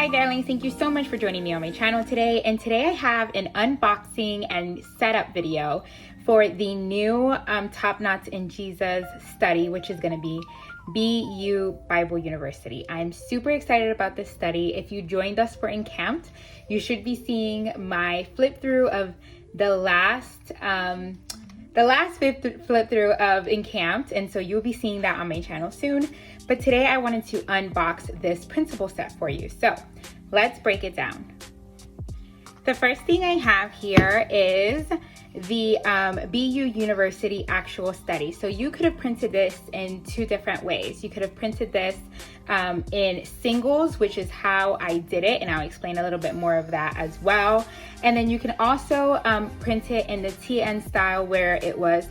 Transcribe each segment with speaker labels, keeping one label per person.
Speaker 1: Hi darlings, thank you so much for joining me on my channel today. And today I have an unboxing and setup video for the new Top Knots in Jesus study, which is going to be BU Bible University. I'm super excited about this study. If you joined us for Encamped, you should be seeing my flip through of the last flip through of Encamped, and so you'll be seeing that on my channel soon. But today I wanted to unbox this principle set for you. So let's break it down. The first thing I have here is the BU University actual study. So you could have printed this in two different ways. You could have printed this in singles, which is how I did it, and I'll explain a little bit more of that as well. And then you can also print it in the TN style, where it was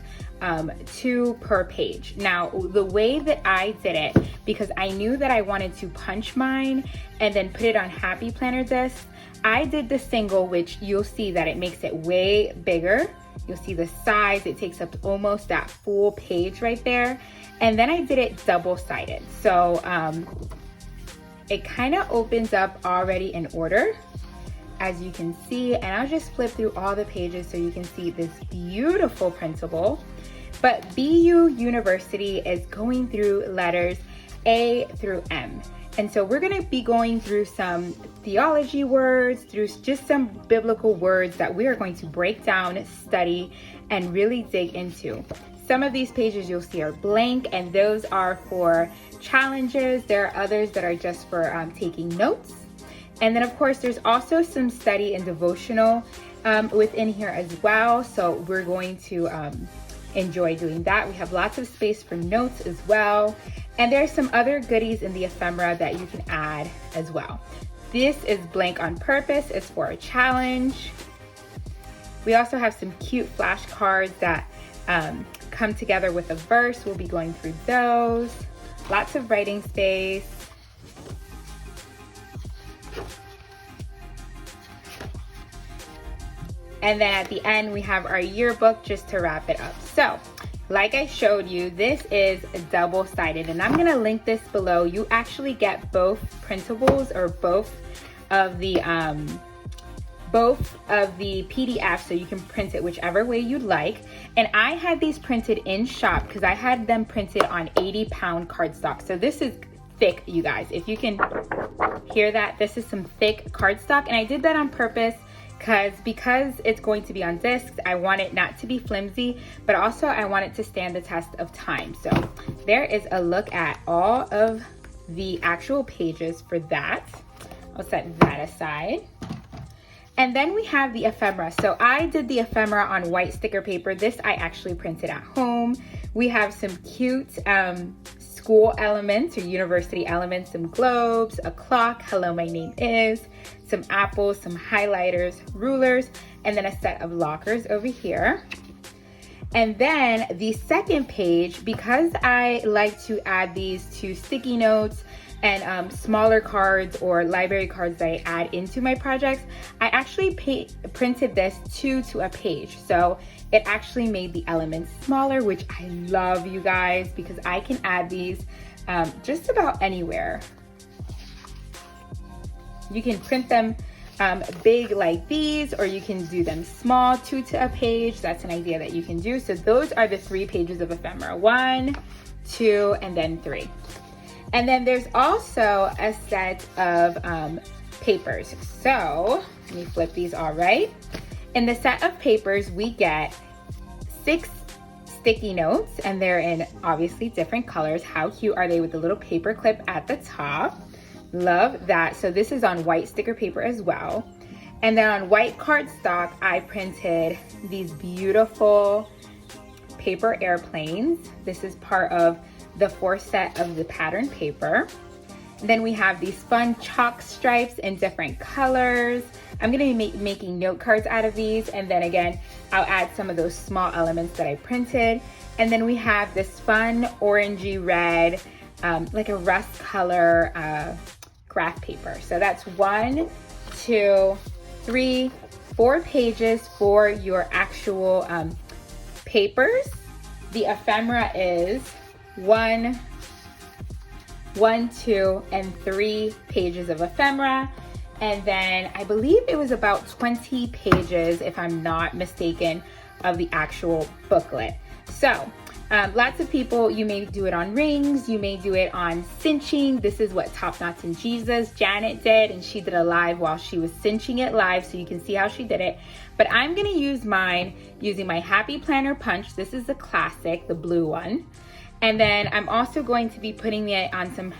Speaker 1: 2 per page. Now, the way that I did it, because I knew that I wanted to punch mine and then put it on Happy Planner discs, I did the single, which you'll see that it makes it way bigger. You'll see the size, it takes up almost that full page right there. And then I did it double-sided. So it kind of opens up already in order, as you can see, and I'll just flip through all the pages so you can see this beautiful printable. But BU University is going through letters A through M. And so we're gonna be going through some theology words, through just some biblical words that we are going to break down, study, and really dig into. Some of these pages you'll see are blank, and those are for challenges. There are others that are just for taking notes. And then of course, there's also some study and devotional within here as well. So we're going to enjoy doing that. We have lots of space for notes as well. And there's some other goodies in the ephemera that you can add as well. This is blank on purpose. It's for a challenge. We also have some cute flashcards that come together with a verse. We'll be going through those. Lots of writing space. And then at the end, we have our yearbook just to wrap it up. So, like I showed you, this is double-sided, and I'm gonna link this below. You actually get both printables, or both of the PDFs, so you can print it whichever way you'd like. And I had these printed in shop because I had them printed on 80-pound cardstock. So this is thick, you guys. If you can hear that, this is some thick cardstock, and I did that on purpose because it's going to be on discs. I want it not to be flimsy, but also I want it to stand the test of time. So there is a look at all of the actual pages for that. I'll set that aside. And then we have the ephemera. So I did the ephemera on white sticker paper. This I actually printed at home. We have some cute school elements or university elements, some globes, a clock, hello, my name is, some apples, some highlighters, rulers, and then a set of lockers over here. And then the second page, because I like to add these to sticky notes and smaller cards or library cards that I add into my projects, I actually printed this 2 to a page. So it actually made the elements smaller, which I love, you guys, because I can add these just about anywhere. You can print them big like these, or you can do them small, 2 to a page. That's an idea that you can do. So those are the 3 pages of ephemera, 1, 2, and then 3. And then there's also a set of papers. So let me flip these all right. In the set of papers, we get 6 sticky notes, and they're in obviously different colors. How cute are they with the little paper clip at the top? Love that. So this is on white sticker paper as well. And then on white cardstock, I printed these beautiful paper airplanes. This is part of the 4th set of the pattern paper. Then we have these fun chalk stripes in different colors. I'm gonna be making note cards out of these, and then again, I'll add some of those small elements that I printed. And then we have this fun orangey red, like a rust color graph paper. So that's 1, 2, 3, 4 pages for your actual papers. The ephemera is 1, 2, and 3 pages of ephemera. And then I believe it was about 20 pages, if I'm not mistaken, of the actual booklet. So lots of people, you may do it on rings, you may do it on cinching. This is what Top Knots and Jesus, Janet did, and she did a live while she was cinching it live, so you can see how she did it. But I'm gonna use mine using my Happy Planner Punch. This is the classic, the blue one. And then I'm also going to be putting it on some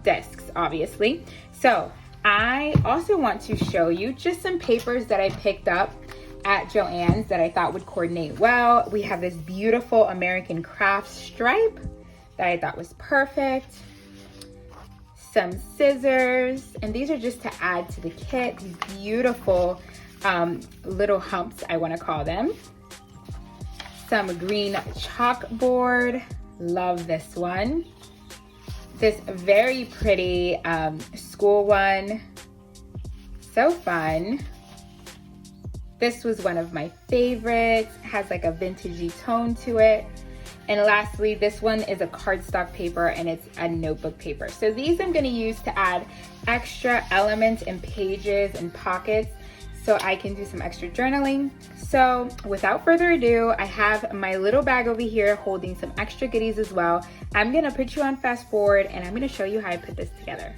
Speaker 1: discs, obviously. So I also want to show you just some papers that I picked up at Joann's that I thought would coordinate well. We have this beautiful American craft stripe that I thought was perfect. Some scissors, and these are just to add to the kit. These beautiful little humps, I want to call them. Some green chalkboard, love this one. This very pretty school one, so fun. This was one of my favorites, has like a vintagey tone to it. And lastly, this one is a cardstock paper and it's a notebook paper. So these I'm gonna use to add extra elements and pages and pockets so I can do some extra journaling. So without further ado, I have my little bag over here holding some extra goodies as well. I'm gonna put you on fast forward and I'm gonna show you how I put this together.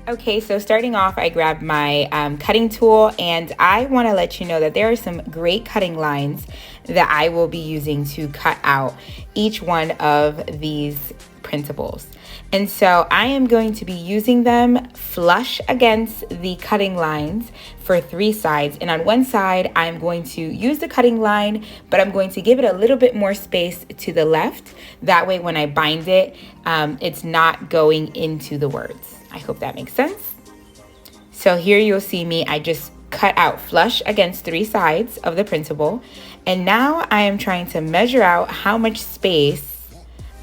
Speaker 1: Okay, so starting off, I grabbed my cutting tool, and I want to let you know that there are some great cutting lines that I will be using to cut out each one of these printables. And so I am going to be using them flush against the cutting lines for 3 sides. And on one side, I'm going to use the cutting line, but I'm going to give it a little bit more space to the left. That way, when I bind it, it's not going into the words. I hope that makes sense. So here you'll see me, I just cut out flush against 3 sides of the printable. And now I am trying to measure out how much space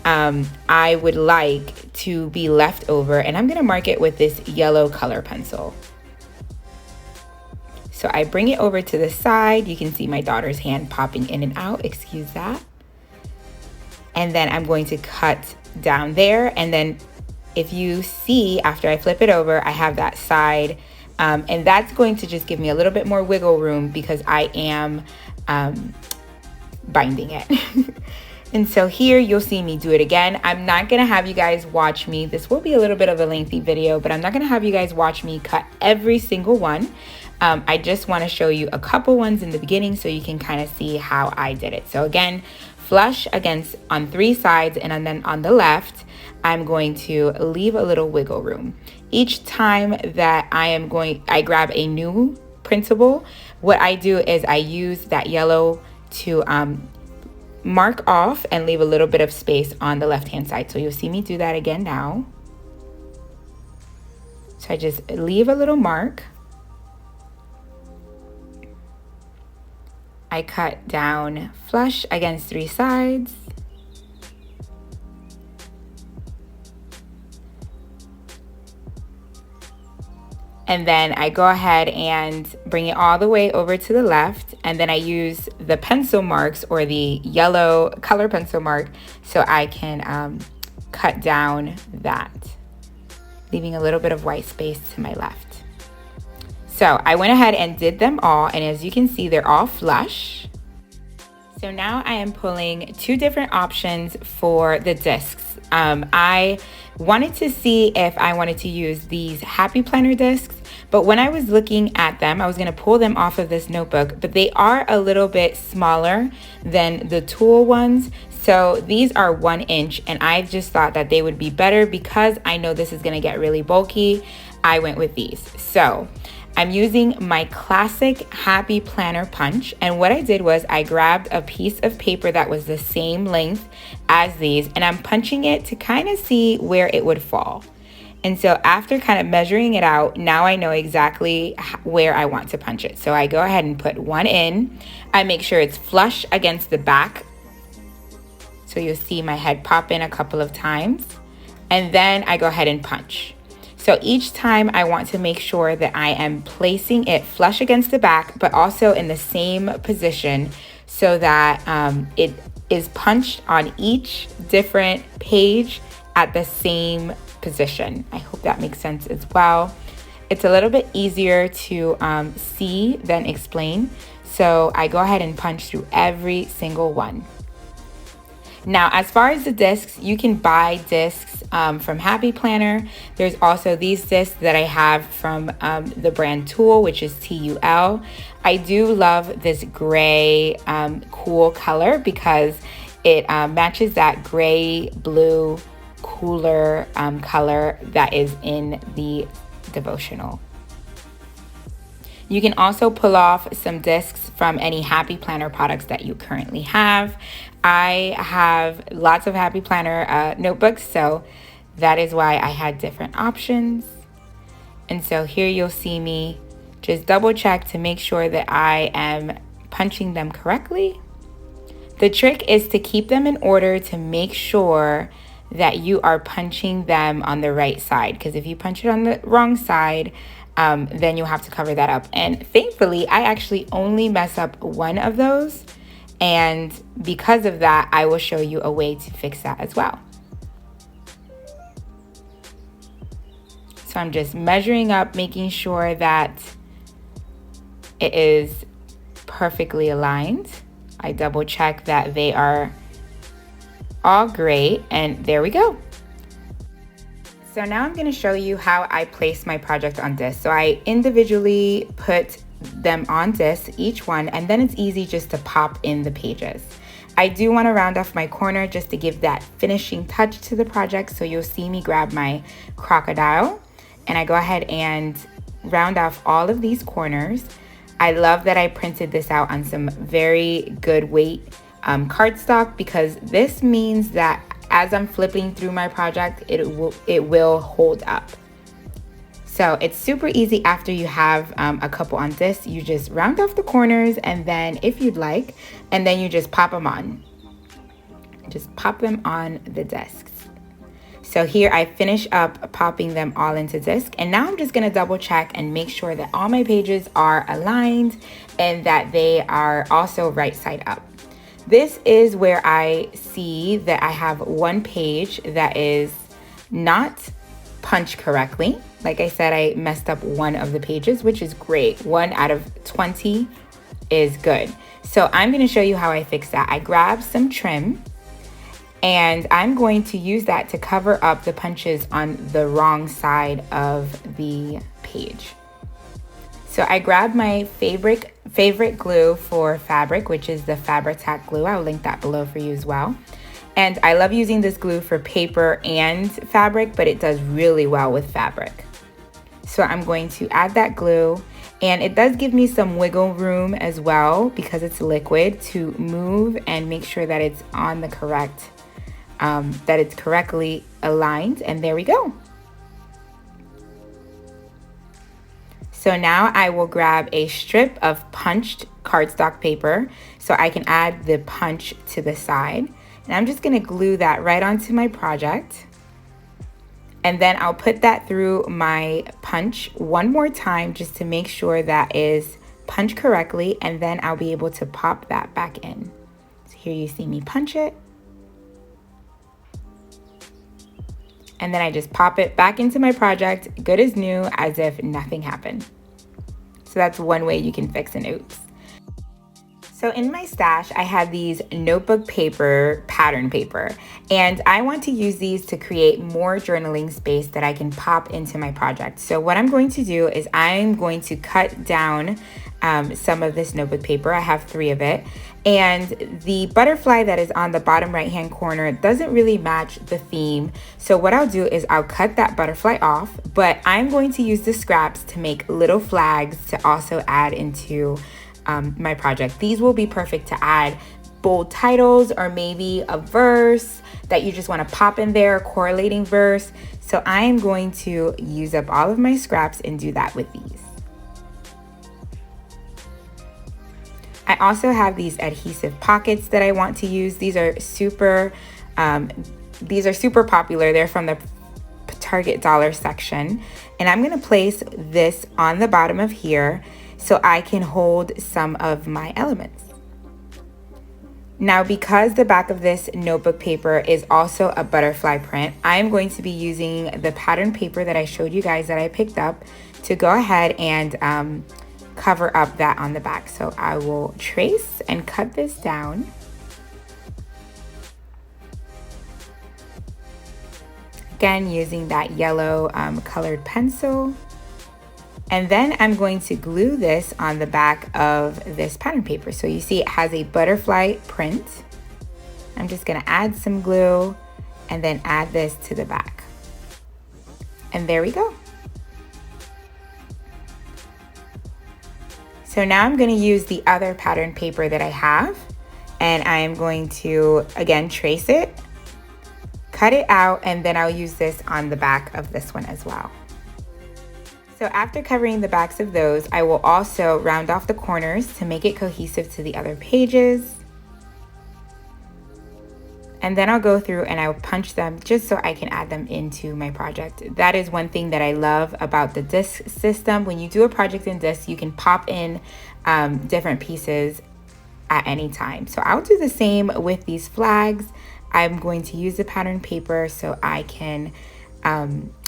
Speaker 1: I would like to be left over. And I'm gonna mark it with this yellow color pencil. So I bring it over to the side. You can see my daughter's hand popping in and out, excuse that. And then I'm going to cut down there, and then if you see, after I flip it over, I have that side, and that's going to just give me a little bit more wiggle room because I am binding it. And so here you'll see me do it again. I'm not gonna have you guys watch me. This will be a little bit of a lengthy video, but I'm not gonna have you guys watch me cut every single one. I just wanna show you a couple ones in the beginning so you can kind of see how I did it. So again, flush against on 3 sides, and then on the left, I'm going to leave a little wiggle room. Each time that I grab a new printable, what I do is I use that yellow to mark off and leave a little bit of space on the left-hand side. So you'll see me do that again now. So I just leave a little mark. I cut down flush against 3 sides. And then I go ahead and bring it all the way over to the left. And then I use the pencil marks, or the yellow color pencil mark, so I can cut down that, leaving a little bit of white space to my left. So I went ahead and did them all. And as you can see, they're all flush. So now I am pulling 2 different options for the discs. I wanted to see if I wanted to use these Happy Planner discs, but when I was looking at them, I was going to pull them off of this notebook, but they are a little bit smaller than the tool ones. So these are 1 inch, and I just thought that they would be better because I know this is going to get really bulky. I went with these. So I'm using my classic Happy Planner Punch, and what I did was I grabbed a piece of paper that was the same length as these, and I'm punching it to kind of see where it would fall. And so after kind of measuring it out, now I know exactly where I want to punch it. So I go ahead and put 1 in. I make sure it's flush against the back. So you'll see my head pop in a couple of times, and then I go ahead and punch. So each time I want to make sure that I am placing it flush against the back, but also in the same position so that it is punched on each different page at the same position. I hope that makes sense as well. It's a little bit easier to see than explain. So I go ahead and punch through every single one. Now, as far as the discs, you can buy discs from Happy Planner. There's also these discs that I have from the brand Tool, which is TUL. I do love this gray cool color because it matches that gray blue cooler color that is in the devotional. You can also pull off some discs from any Happy Planner products that you currently have. I have lots of Happy Planner notebooks, so that is why I had different options. And so here you'll see me just double check to make sure that I am punching them correctly. The trick is to keep them in order to make sure that you are punching them on the right side, because if you punch it on the wrong side, then you'll have to cover that up. And thankfully, I actually only mess up one of those. And because of that, I will show you a way to fix that as well. So I'm just measuring up, making sure that it is perfectly aligned. I double check that they are all great, and there we go. So now I'm going to show you how I place my project on disc. So I individually put them on disc, each one, and then it's easy just to pop in the pages. I do want to round off my corner just to give that finishing touch to the project. So you'll see me grab my crocodile and I go ahead and round off all of these corners. I love that I printed this out on some very good weight cardstock, because this means that as I'm flipping through my project, it will hold up. So it's super easy after you have a couple on disc. You just round off the corners, and then if you'd like, and then you just pop them on. Just pop them on the discs. So here I finish up popping them all into disc, and now I'm just gonna double check and make sure that all my pages are aligned and that they are also right side up. This is where I see that I have one page that is not punched correctly. Like I said, I messed up one of the pages, which is great. 1 out of 20 is good. So I'm going to show you how I fix that. I grabbed some trim and I'm going to use that to cover up the punches on the wrong side of the page. So I grabbed my favorite glue for fabric, which is the Fabri-Tac glue. I'll link that below for you as well. And I love using this glue for paper and fabric, but it does really well with fabric. So I'm going to add that glue, and it does give me some wiggle room as well because it's liquid to move and make sure that it's on the correct, that it's correctly aligned. And there we go. So now I will grab a strip of punched cardstock paper so I can add the punch to the side. And I'm just gonna glue that right onto my project. And then I'll put that through my punch one more time just to make sure that is punched correctly, and then I'll be able to pop that back in. So here you see me punch it. And then I just pop it back into my project, good as new, as if nothing happened. So that's one way you can fix an oops. So in my stash, I have these notebook paper, pattern paper, and I want to use these to create more journaling space that I can pop into my project. So what I'm going to do is I'm going to cut down some of this notebook paper. I have 3 of it. And the butterfly that is on the bottom right-hand corner doesn't really match the theme. So what I'll do is I'll cut that butterfly off, but I'm going to use the scraps to make little flags to also add into my project. These will be perfect to add bold titles or maybe a verse that you just want to pop in there, a correlating verse. So I am going to use up all of my scraps and do that with these. I also have these adhesive pockets that I want to use. These are super popular. They're from the Target dollar section. And I'm going to place this on the bottom of here so I can hold some of my elements. Now, because the back of this notebook paper is also a butterfly print, I'm going to be using the pattern paper that I showed you guys that I picked up to go ahead and cover up that on the back. So I will trace and cut this down. Again, using that yellow colored pencil. And then I'm going to glue this on the back of this pattern paper. So you see it has a butterfly print. I'm just gonna add some glue and then add this to the back. And there we go. So now I'm gonna use the other pattern paper that I have, and I am going to, again, trace it, cut it out, and then I'll use this on the back of this one as well. So after covering the backs of those, I will also round off the corners to make it cohesive to the other pages. And then I'll go through and I'll punch them just so I can add them into my project. That is one thing that I love about the disc system. When you do a project in disc, you can pop in different pieces at any time. So I'll do the same with these flags. I'm going to use the pattern paper so I can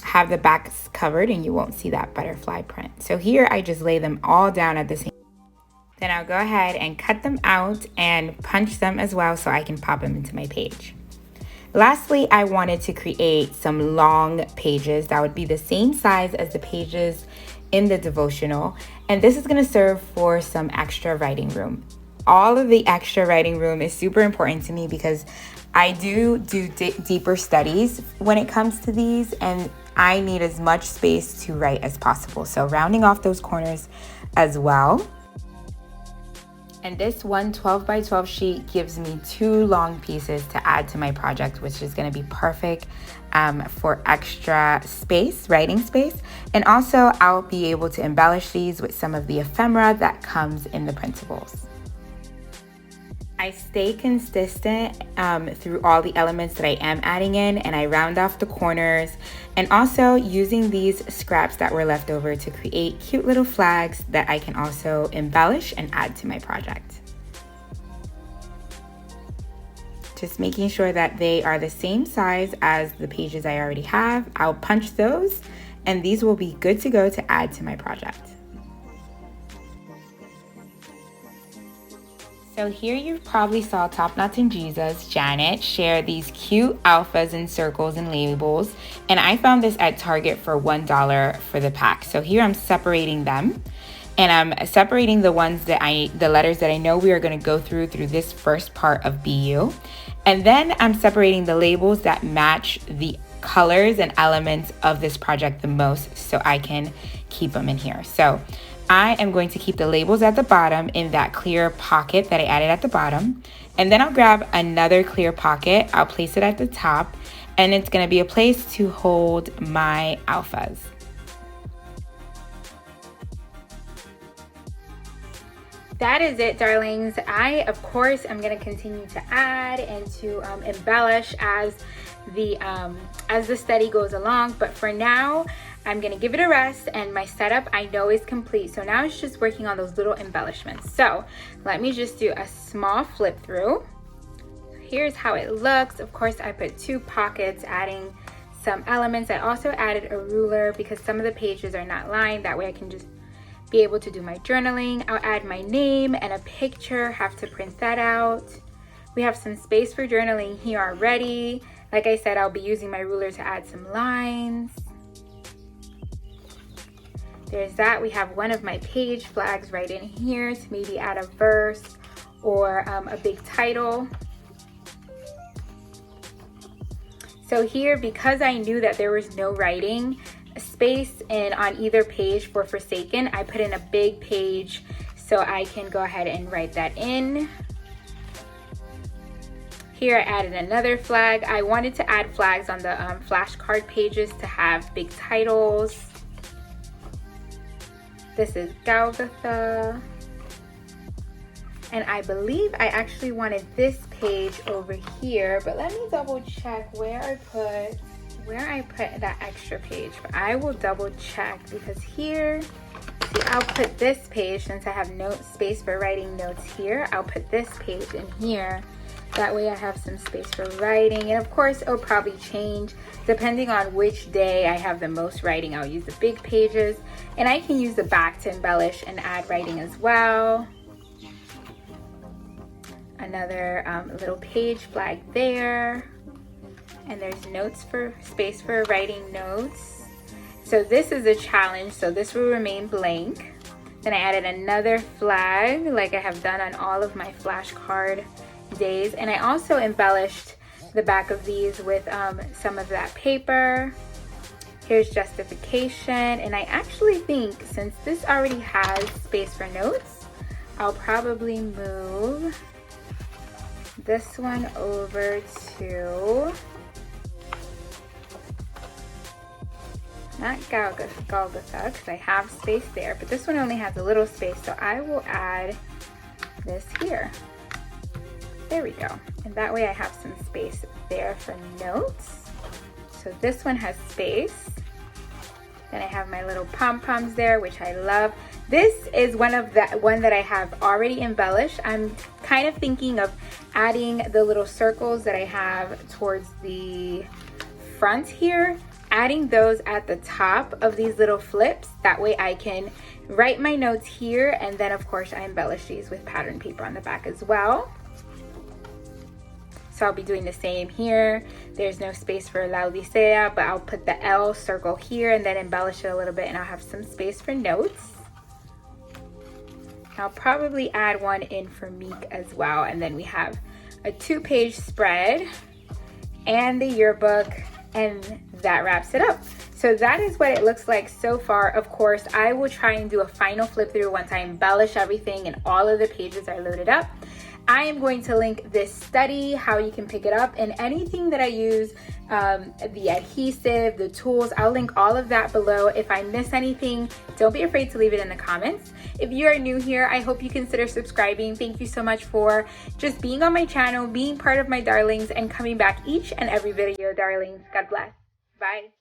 Speaker 1: have the backs covered and you won't see that butterfly print. So here I just lay them all down at the same time. Then I'll go ahead and cut them out and punch them as well so I can pop them into my page. Lastly, I wanted to create some long pages that would be the same size as the pages in the devotional. And this is gonna serve for some extra writing room. All of the extra writing room is super important to me because I do deeper studies when it comes to these, and I need as much space to write as possible. So rounding off those corners as well. And this one 12 by 12 sheet gives me 2 long pieces to add to my project, which is going to be perfect for extra space, writing space. And also I'll be able to embellish these with some of the ephemera that comes in the printables. I stay consistent through all the elements that I am adding in, and I round off the corners, and also using these scraps that were left over to create cute little flags that I can also embellish and add to my project. Just making sure that they are the same size as the pages I already have. I'll punch those, and these will be good to go to add to my project. So here you probably saw Top Knots and Jesus, Janet, share these cute alphas and circles and labels. And I found this at Target for $1 for the pack. So here I'm separating them. And I'm separating the ones that the letters that I know we are gonna go through this first part of BU. And then I'm separating the labels that match the colors and elements of this project the most so I can keep them in here. So I am going to keep the labels at the bottom in that clear pocket that I added at the bottom. And then I'll grab another clear pocket. I'll place it at the top, and it's going to be a place to hold my alphas. That is it, darlings. I, of course, am going to continue to add and to embellish as the study goes along. But for now, I'm gonna give it a rest, and my setup I know is complete. So now it's just working on those little embellishments. So let me just do a small flip through. Here's how it looks. Of course, I put 2 pockets, adding some elements. I also added a ruler because some of the pages are not lined. That way I can just be able to do my journaling. I'll add my name and a picture, have to print that out. We have some space for journaling here already. Like I said, I'll be using my ruler to add some lines. There's that. We have one of my page flags right in here to maybe add a verse or a big title. So here, because I knew that there was no writing space on either page for Forsaken, I put in a big page so I can go ahead and write that in. Here I added another flag. I wanted to add flags on the flashcard pages to have big titles. This is Golgotha. And I believe I actually wanted this page over here, but let me double check where I put that extra page. But I will double check because here, see, I'll put this page since I have no space for writing notes here. I'll put this page in here That way I have some space for writing. And of course, it'll probably change depending on which day I have the most writing. I'll use the big pages, and I can use the back to embellish and add writing as well. Another little page flag there. And there's notes for space for writing notes. So this is a challenge, so this will remain blank. Then I added another flag like I have done on all of my flashcard days. And I also embellished the back of these with some of that paper. Here's justification. And I actually think since this already has space for notes, I'll probably move this one over to not Golgotha, because I have space there, but this one only has a little space, so I will add this here. There we go. And that way I have some space there for notes. So this one has space. Then I have my little pom-poms there, which I love. This is one that I have already embellished. I'm kind of thinking of adding the little circles that I have towards the front here, adding those at the top of these little flips. That way I can write my notes here, and then of course I embellish these with pattern paper on the back as well. So I'll be doing the same here. There's no space for Laodicea, but I'll put the L circle here and then embellish it a little bit, and I'll have some space for notes. I'll probably add one in for Meek as well, and then we have a 2-page spread and the yearbook, and that wraps it up. So that is what it looks like so far. Of course, I will try and do a final flip through once I embellish everything and all of the pages are loaded up. I am going to link this study, how you can pick it up, and anything that I use, the adhesive, the tools, I'll link all of that below. If I miss anything, don't be afraid to leave it in the comments. If you are new here, I hope you consider subscribing. Thank you so much for just being on my channel, being part of my darlings, and coming back each and every video, darlings. God bless. Bye.